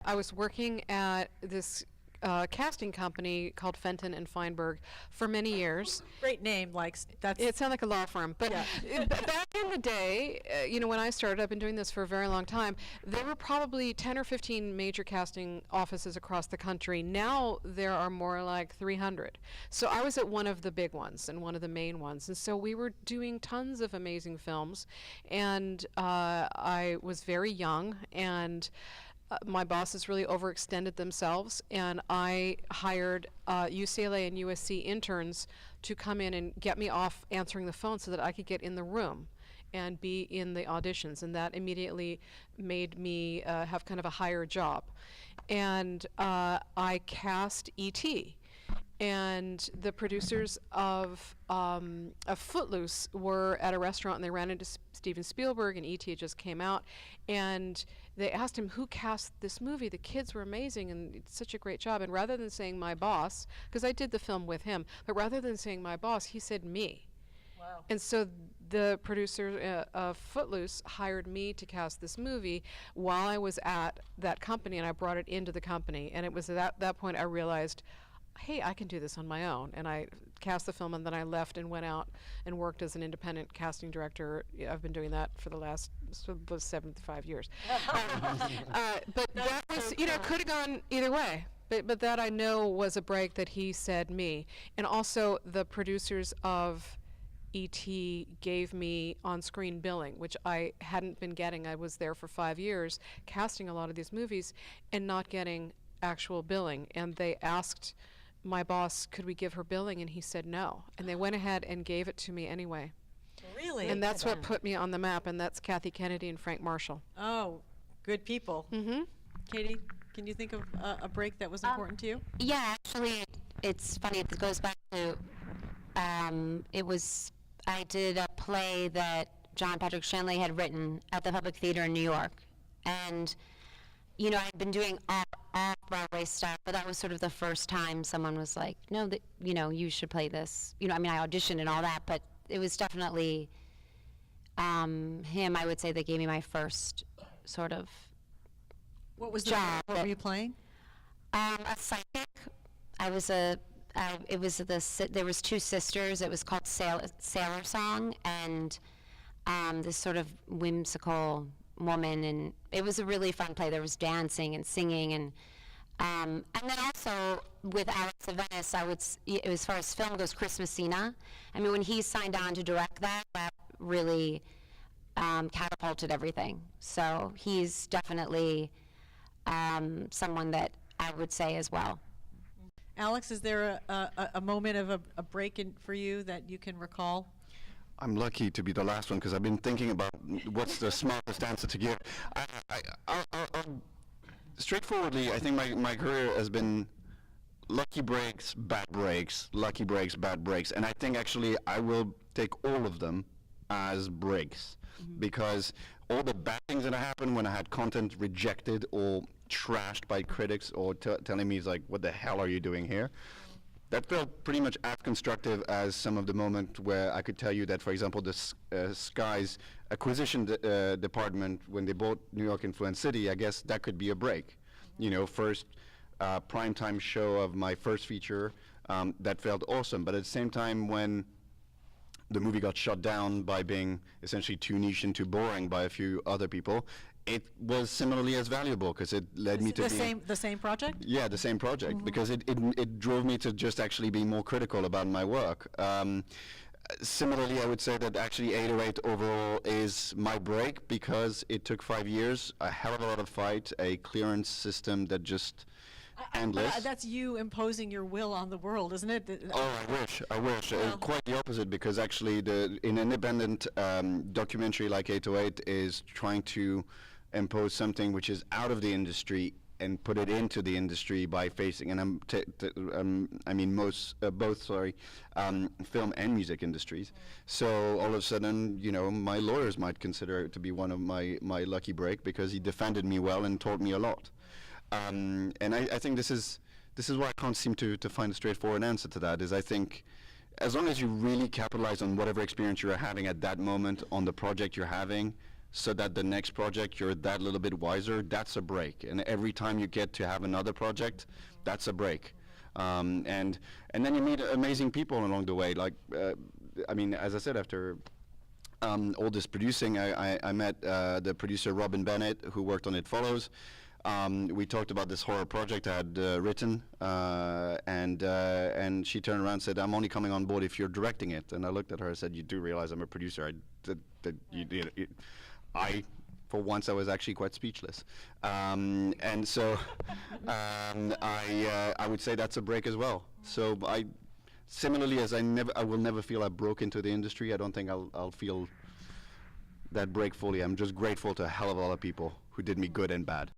I was working at this casting company called Fenton and Feinberg for many years. Great name, like that's. It sounded like a law firm, but back in the day, when I started, I've been doing this for a very long time. There were probably 10 or 15 major casting offices across the country. Now there are more like 300. So I was at one of the big ones and one of the main ones, and so we were doing tons of amazing films. And I was very young, and my bosses really overextended themselves, and I hired UCLA and USC interns to come in and get me off answering the phone so that I could get in the room and be in the auditions, and that immediately made me have kind of a higher job. And I cast E.T., and the producers of Footloose were at a restaurant, and they ran into Steven Spielberg, and E.T. just came out, and they asked him, who cast this movie? The kids were amazing, and it's such a great job. And rather than saying my boss, because I did the film with him, but rather than saying my boss, he said me. Wow. And so the producer of Footloose hired me to cast this movie while I was at that company, and I brought it into the company. And it was at that point I realized, hey, I can do this on my own. And I cast the film, and then I left and went out and worked as an independent casting director. I've been doing that for the last 75 years. But that was, could have gone either way. But that I know was a break that he said me. And also the producers of E.T. gave me on-screen billing, which I hadn't been getting. I was there for 5 years casting a lot of these movies and not getting actual billing. And they asked my boss, could we give her billing? And he said no. And they went ahead and gave it to me anyway. Really? And that's what put me on the map, and that's Kathy Kennedy and Frank Marshall. Oh, good people. Mm-hmm. Katie, can you think of a break that was important to you? Yeah, actually, it's funny. It goes back to, I did a play that John Patrick Shanley had written at the Public Theater in New York. And I'd been doing off-Broadway stuff, but that was sort of the first time someone was like, no, you should play this. I auditioned and all that, but it was definitely him, I would say, that gave me my first sort of What was the job. What were you playing? A psychic. There was two sisters. It was called Sailor Song, and this sort of whimsical woman, and it was a really fun play. There was dancing and singing, and then also with Alex of Venice, as far as film goes, Chris Messina. I mean, when he signed on to direct that really catapulted everything. So he's definitely someone that I would say as well. Alex, is there a moment of a break for you that you can recall? I'm lucky to be the last one because I've been thinking about what's the smartest answer to give. Straightforwardly, I think my career has been lucky breaks, bad breaks, lucky breaks, bad breaks, and I think actually I will take all of them as breaks, because all the bad things that happened when I had content rejected or trashed by critics or telling me, like, what the hell are you doing here? That felt pretty much as constructive as some of the moment where I could tell you that, for example, the Sky's acquisition department, when they bought New York Influence City, I guess that could be a break. First primetime show of my first feature, that felt awesome. But at the same time, when the movie got shut down by being essentially too niche and too boring by a few other people, it was similarly as valuable because it led me to the same project? Yeah, the same project, because it drove me to just actually be more critical about my work. Similarly, I would say that actually 808 overall is my break because it took 5 years, a hell of a lot of fight, a clearance system that just endless. That's you imposing your will on the world, isn't it? Oh, I wish. Well, quite the opposite, because actually an independent documentary like 808 is trying to impose something which is out of the industry and put it into the industry by facing, and both film and music industries. So all of a sudden, my lawyers might consider it to be one of my lucky break because he defended me well and taught me a lot. And I think this is why I can't seem to find a straightforward answer to that. Is I think as long as you really capitalize on whatever experience you're having at that moment on the project you're having, so that the next project you're that little bit wiser, that's a break. And every time you get to have another project, that's a break. And then you meet amazing people along the way. Like, I mean, as I said, after all this producing, I met the producer Robin Bennett, who worked on It Follows. We talked about this horror project I had written, and she turned around and said, "I'm only coming on board if you're directing it." And I looked at her and said, "You do realize I'm a producer?" For once, I was actually quite speechless. And so I would say that's a break as well. So similarly as I will never feel I broke into the industry, I don't think I'll feel that break fully. I'm just grateful to a hell of a lot of people who did me good and bad.